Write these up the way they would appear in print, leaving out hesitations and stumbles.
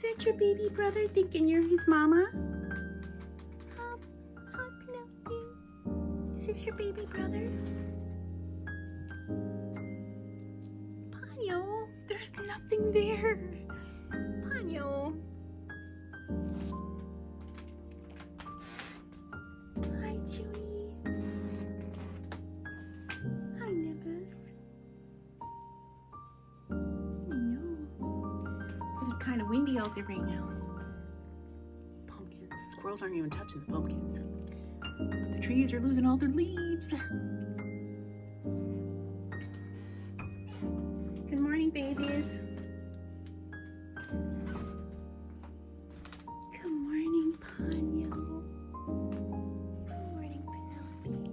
that your baby brother thinking you're his mama? Penelope. Is this your baby brother? Ponyo, there's nothing there. Ponyo. Hi, Judy. Hi, Nimbus. I know. It is kind of windy out there right now. Pumpkins. Squirrels aren't even touching the pumpkins. But the trees are losing all their leaves. Good morning, babies. Good morning, Ponyo. Good morning, Penelope.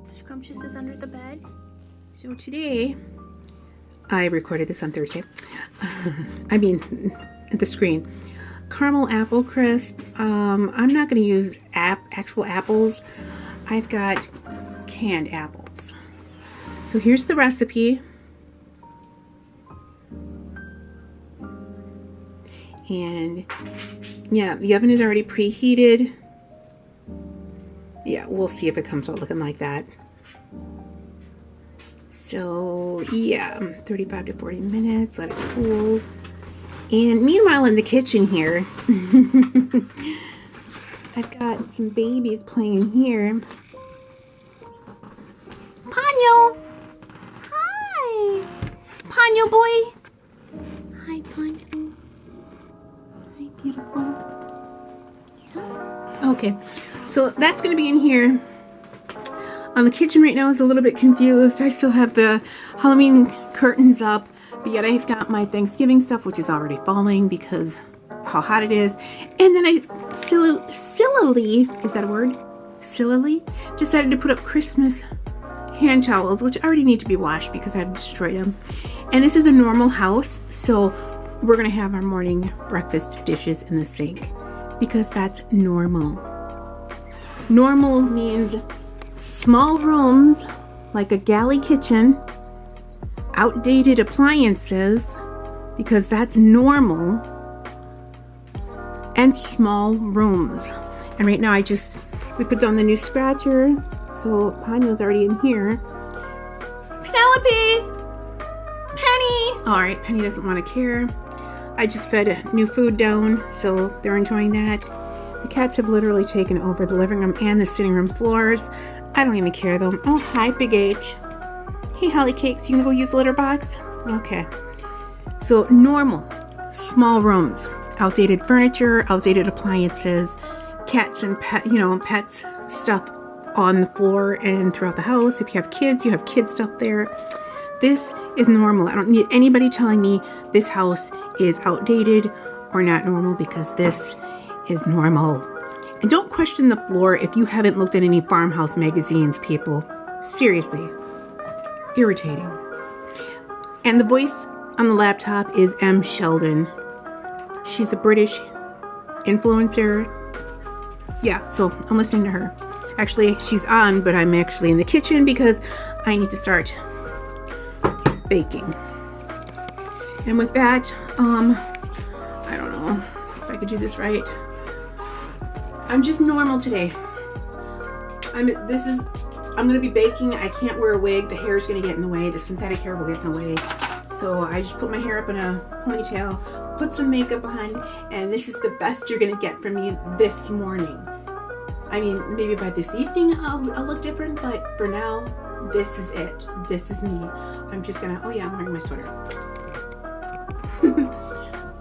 Scrumptious is under the bed. So today, I recorded this on Thursday. I mean, at the screen. Caramel apple crisp. I'm not going to use actual apples. I've got canned apples. So here's the recipe. And yeah, the oven is already preheated. Yeah, we'll see if it comes out looking like that. So yeah, 35 to 40 minutes, let it cool. And meanwhile in the kitchen here, I've got some babies playing here. Ponyo! Hi! Ponyo boy! Hi, Ponyo. Hi, beautiful. Yeah. Okay, so that's going to be in here. The kitchen right now is a little bit confused. I still have the Halloween curtains up, but yet I've got my Thanksgiving stuff, which is already falling because how hot it is. And then I sillily, is that a word? Sillily? Decided to put up Christmas hand towels, which already need to be washed because I've destroyed them. And this is a normal house, so we're gonna have our morning breakfast dishes in the sink because that's normal. Normal means small rooms like a galley kitchen, outdated appliances because that's normal, and small rooms. And right now we put down the new scratcher, so Ponyo's already in here. Penelope! Penny! Alright, Penny doesn't want to care. I just fed new food down, so they're enjoying that. The cats have literally taken over the living room and the sitting room floors. I don't even care though. Oh, hi, Big H. Hey, Holly Cakes, you gonna go use the litter box? Okay. So normal, small rooms, outdated furniture, outdated appliances, cats and pets stuff on the floor and throughout the house. If you have kids, you have kid stuff there. This is normal. I don't need anybody telling me this house is outdated or not normal because this is normal. And don't question the floor if you haven't looked at any farmhouse magazines, people. Seriously. Irritating. And the voice on the laptop is M. Sheldon. She's a British influencer. Yeah, so I'm listening to her. Actually, she's on, but I'm actually in the kitchen because I need to start baking. And with that, I don't know if I could do this right. I'm just normal today. I'm gonna be baking. I can't wear a wig. The hair is gonna get in the way. The synthetic hair will get in the way. So I just put my hair up in a ponytail, put some makeup on, and this is the best you're gonna get from me this morning. I mean, maybe by this evening I'll look different, but for now, this is it. This is me. I'm just gonna, oh yeah, I'm wearing my sweater.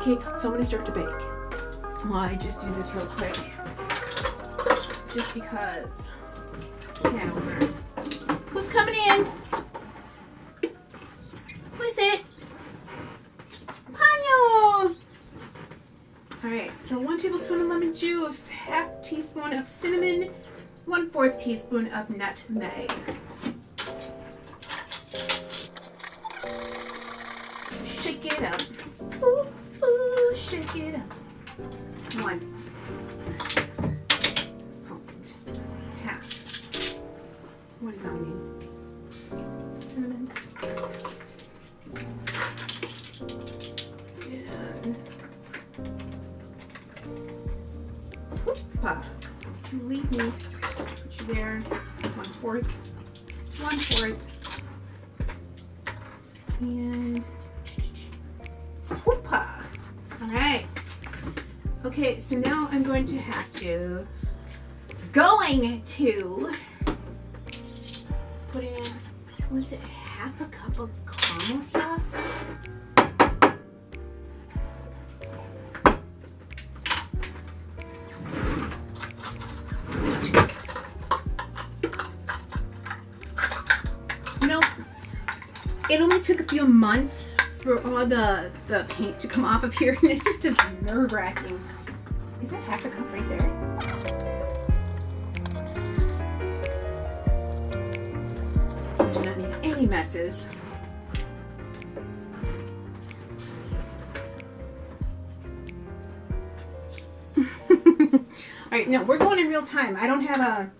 Okay, so I'm gonna start to bake. Well, I just do this real quick. Just because. Can opener. Who's coming in? Who is it? Ponyo! Alright, so 1 tablespoon of lemon juice, half teaspoon of cinnamon, 1/4 teaspoon of nutmeg. Shake it up. Ooh, ooh, shake it up. 1. What does that mean? Cinnamon. me. Put you there. 1/4. 1/4. And whoopah. All right. Okay, so now I'm going to put in, was it half a cup of caramel sauce? Nope. It only took a few months for all the paint to come off of here, and it just is nerve-wracking. Is that half a cup right there? Do not need any messes. All right, no, we're going in real time. I don't have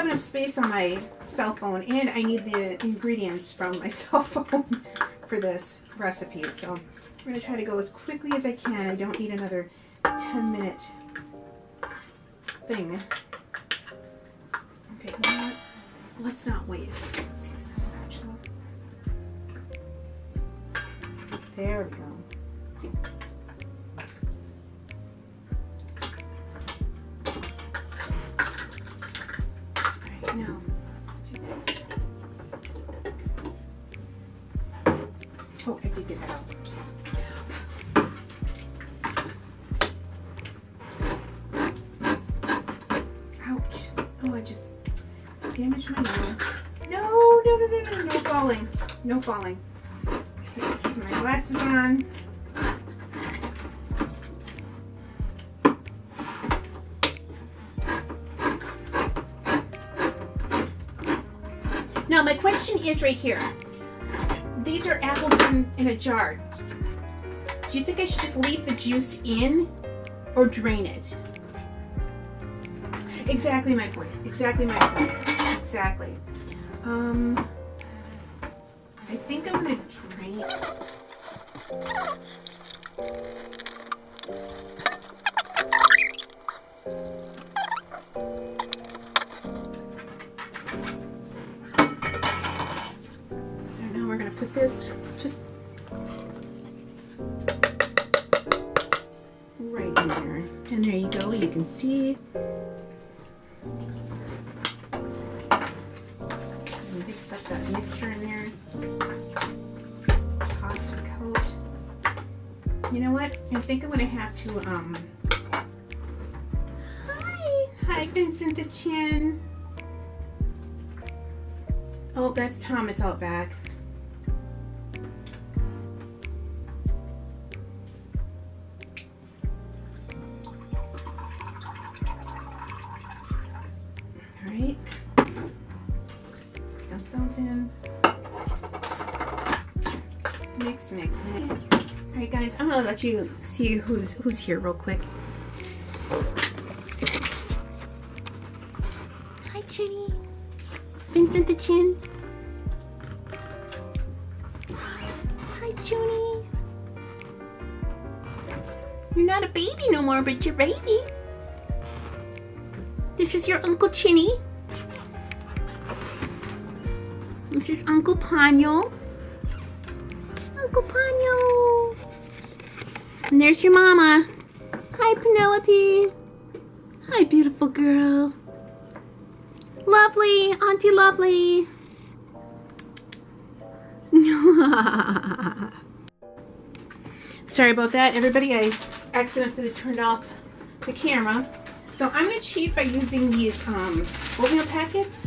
enough space on my cell phone, and I need the ingredients from my cell phone for this recipe. So I'm gonna try to go as quickly as I can. I don't need another 10-minute thing. Okay, you know what? Let's not waste. Let's use this spatula. There we go. Alright, now let's do this. Oh, I did get that out. Damage my nail. No falling. No falling. Okay, keeping my glasses on. Now my question is right here. These are apples in a jar. Do you think I should just leave the juice in or drain it? Exactly my point. Exactly my point. Exactly. I think I'm gonna drain it. So now we're gonna put this just right in there. And there you go. You can see. Stuff that mixture in there. Toss and coat. You know what? I think I'm gonna have to Hi Vincent the Chin. Oh, that's Thomas out back. Alright. Those in. Mix. Alright guys, I'm gonna let you see who's here real quick. Hi Chinny. Vincent the Chin. Hi Junie. You're not a baby no more, but you're baby. This is your Uncle Chinny. This is Uncle Ponyo. Uncle Ponyo. And there's your mama. Hi, Penelope. Hi, beautiful girl. Lovely, Auntie Lovely. Sorry about that, everybody. I accidentally turned off the camera. So I'm going to cheat by using these oatmeal packets.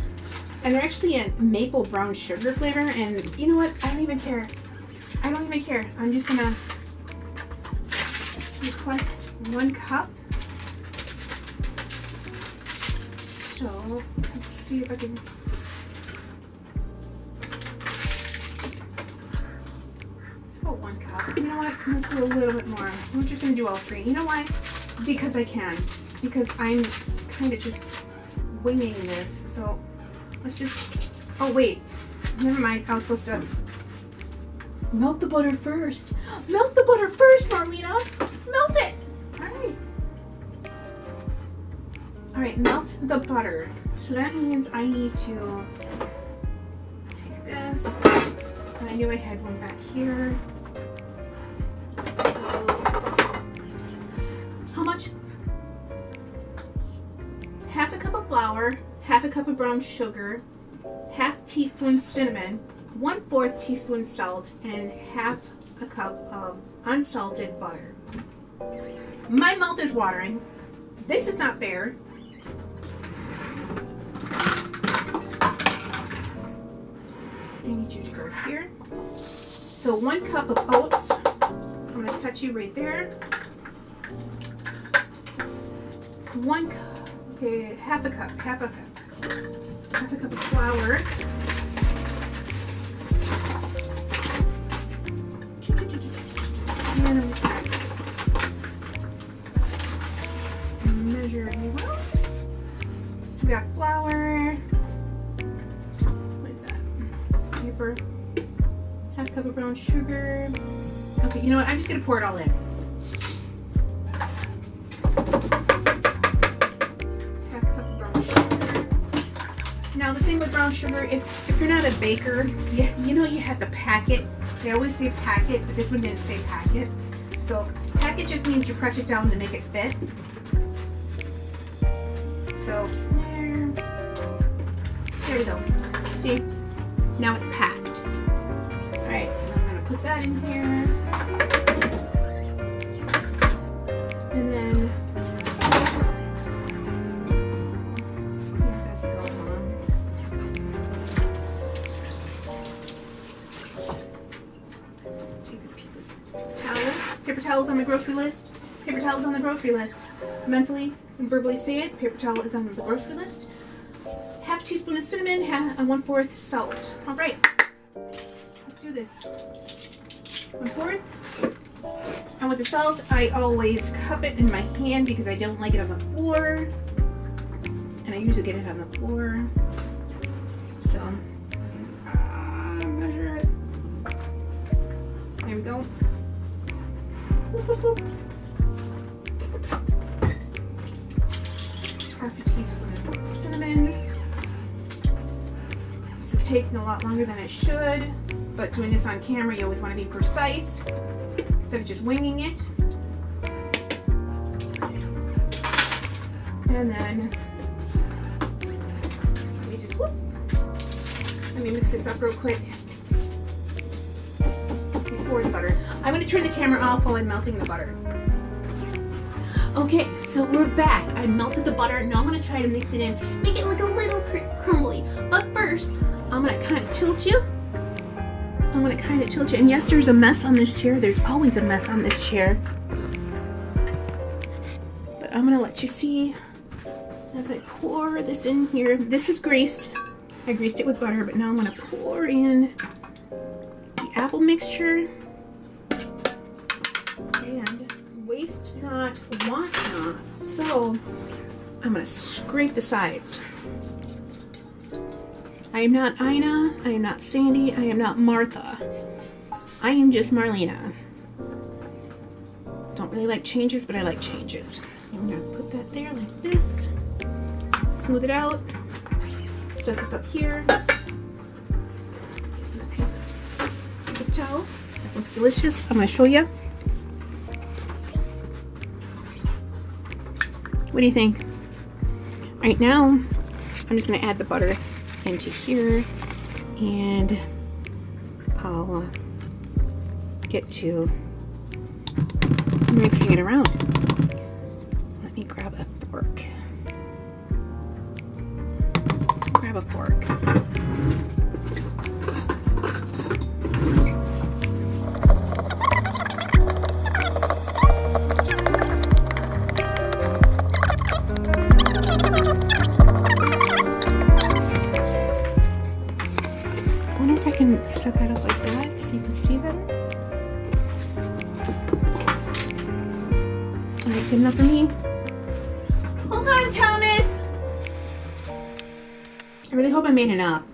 And they're actually a maple brown sugar flavor, and you know what? I don't even care. I don't even care. I'm just gonna request 1 cup. So let's see if I can. It's about 1 cup. You know what? Let's do a little bit more. We're just gonna do all 3. You know why? Because I can. Because I'm kind of just winging this. So. Let's just, oh wait, never mind, I was supposed to melt the butter first. Melt the butter first, Marlena. Melt it. All right, melt the butter. So that means I need to take this, and I knew I had one back here. So, how much? Half a cup of flour, half a cup of brown sugar, half teaspoon cinnamon, 1/4 teaspoon salt, and half a cup of unsalted butter. My mouth is watering. This is not fair. I need you to go here. So 1 cup of oats. I'm going to set you right there. 1 cup, okay, half a cup of flour. And I'm just gonna measure it well. So we got flour. What is that? Paper. Half cup of brown sugar. Okay, you know what? I'm just gonna pour it all in. Half cup of brown sugar. Now the thing with brown sugar, if you're not a baker, you know you have to pack it. They always say pack it, but this one didn't say pack it. So pack it just means you press it down to make it fit. So there we go. See, now it's packed. All right, so I'm gonna put that in here, and then let's clean as we go along. Take this paper towel. Paper towels on my grocery list. Paper towels on the grocery list. Mentally and verbally say it. Paper towel is on the grocery list. Half teaspoon of cinnamon, 1/4 salt. All right, let's do this. 1/4. And with the salt, I always cup it in my hand because I don't like it on the floor. And I usually get it on the floor. So, measure it. There we go. Boop, boop, boop. Half a teaspoon of cinnamon. This is taking a lot longer than it should, but doing this on camera, you always want to be precise instead of just winging it. And then let me mix this up real quick before the butter. I'm going to turn the camera off while I'm melting the butter. Okay, so we're back. I melted the butter. Now I'm going to try to mix it in, make it look a little crumbly. But first, I'm going to kind of tilt you. And yes, there's a mess on this chair. There's always a mess on this chair. But I'm going to let you see as I pour this in here. This is greased. I greased it with butter, but now I'm going to pour in the apple mixture. And waste not, want not. So I'm going to scrape the sides. I am not Ina, I am not Sandy, I am not Martha. I am just Marlena. Don't really like changes, but I like changes. I'm going to put that there like this. Smooth it out. Set this up here. Piece of paper towel. That looks delicious. I'm going to show you. What do you think? Right now, I'm just going to add the butter into here, and I'll get to mixing it around. Let me grab a fork. Grab a fork. Set that up like that so you can see better. Alright, good enough for me. Hold on, Thomas! I really hope I made enough.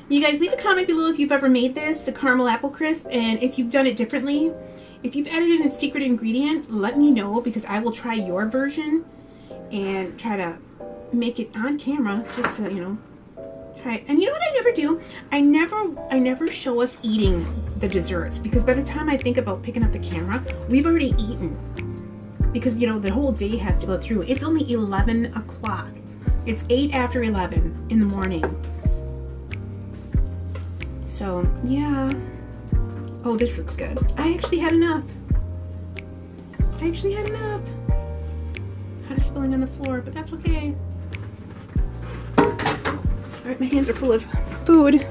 You guys, leave a comment below if you've ever made this, the caramel apple crisp, and if you've done it differently. If you've added in a secret ingredient, let me know because I will try your version. and try to make it on camera just to, try it. And you know what I never do? I never show us eating the desserts, because by the time I think about picking up the camera, we've already eaten. Because, the whole day has to go through. It's only 11 o'clock. It's 8 after 11 in the morning. So, yeah. Oh, this looks good. I actually had enough. Kind of spilling on the floor, but that's okay. All right, my hands are full of food.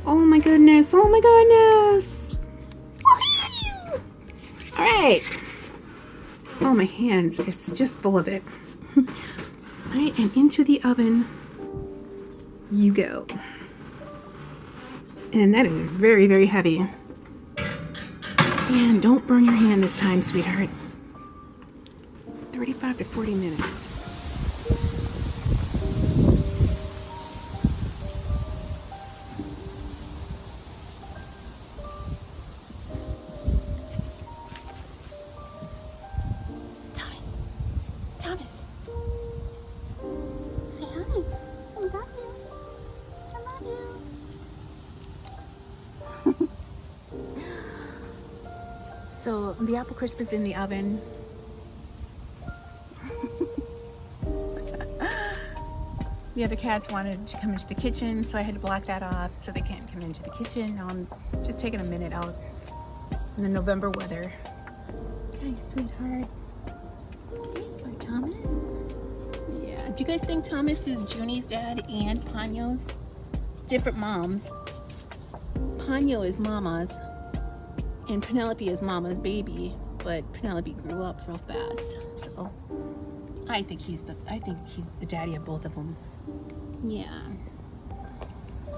Oh my goodness. All right. Oh, my hands. It's just full of it. All right, and into the oven you go. And that is very, very heavy. And don't burn your hand this time, sweetheart. 35 to 40 minutes. Thomas. Say hi. I love you. So the apple crisp is in the oven. The other cats wanted to come into the kitchen, so I had to block that off so they can't come into the kitchen. Now I'm just taking a minute out in the November weather. Hi, sweetheart. Or Thomas? Yeah. Do you guys think Thomas is Junie's dad and Ponyo's? Different moms. Ponyo is Mama's, and Penelope is Mama's baby, but Penelope grew up real fast, so I think he's the daddy of both of them. Yeah.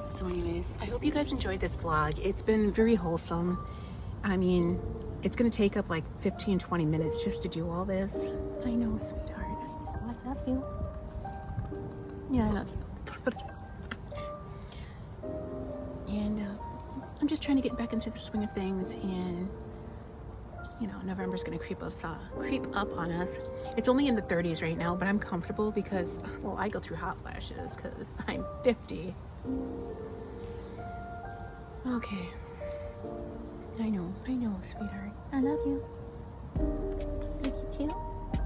So anyways, I hope you guys enjoyed this vlog. It's been very wholesome. I mean, it's gonna take up like 15-20 minutes just to do all this. I know, sweetheart. I love you. Yeah, I love you. And I'm just trying to get back into the swing of things, and November's gonna creep up on us. It's only in the 30s right now, but I'm comfortable because, well, I go through hot flashes because I'm 50. Okay. I know, sweetheart. I love you. Love you too.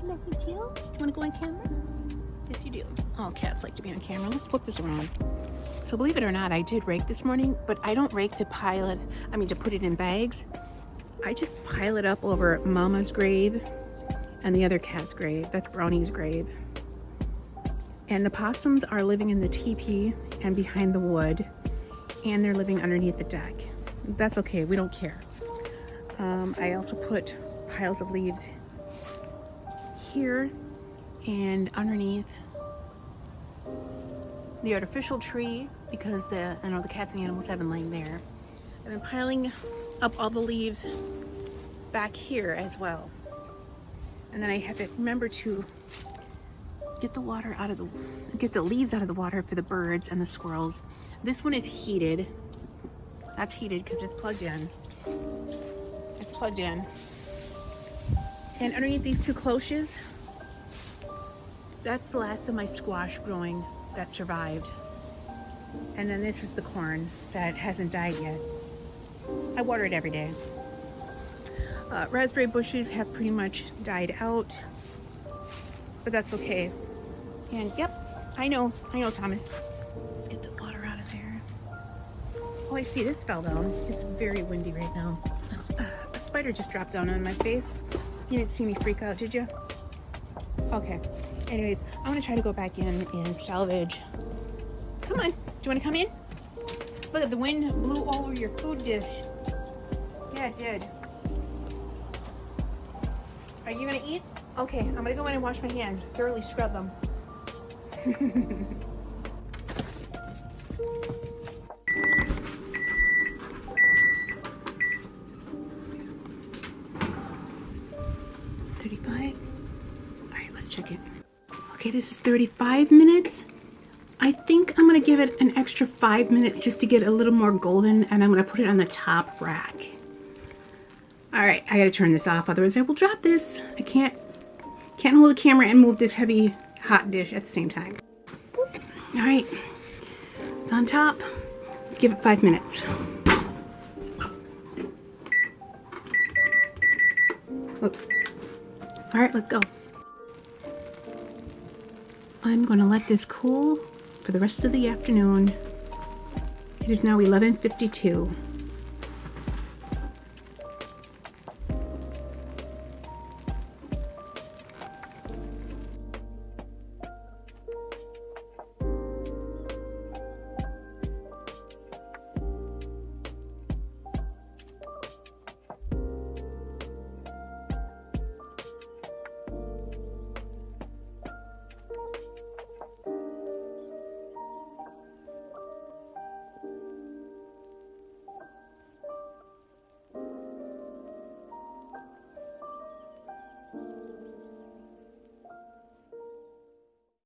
Love you too. Do you want to go on camera? Yes, you do. All cats like to be on camera. Let's flip this around. So believe it or not, I did rake this morning, but I don't rake to put it in bags. I just pile it up over Mama's grave and the other cat's grave. That's Brownie's grave. And the possums are living in the teepee and behind the wood, and they're living underneath the deck. That's okay, we don't care. I also put piles of leaves here and underneath the artificial tree, because I know the cats and the animals have been laying there. I've been piling up all the leaves back here as well. And then I have to remember to get the leaves out of the water for the birds and the squirrels. This one is heated. That's heated because it's plugged in. And underneath these two cloches, that's the last of my squash growing that survived. And then this is the corn that hasn't died yet. I water it every day. Raspberry bushes have pretty much died out, but that's okay. And yep, I know, Thomas. Let's get the water out of there. Oh, I see, this fell down. It's very windy right now. A spider just dropped down on my face. You didn't see me freak out, did you? Okay. Anyways, I want to try to go back in and salvage. Come on. Do you want to come in? Look at the wind blew all over your food dish. Yeah, it did. Are you going to eat? Okay, I'm going to go in and wash my hands. Thoroughly scrub them. Check it. Okay, this is 35 minutes. I think I'm gonna give it an extra 5 minutes just to get a little more golden, and I'm gonna put it on the top rack. All right, I gotta turn this off, otherwise I will drop this. I can't Can't hold the camera and move this heavy hot dish at the same time. Boop. All right, it's on top. Let's give it 5 minutes. Oops. All right, let's go. I'm going to let this cool for the rest of the afternoon. It is now 11:52.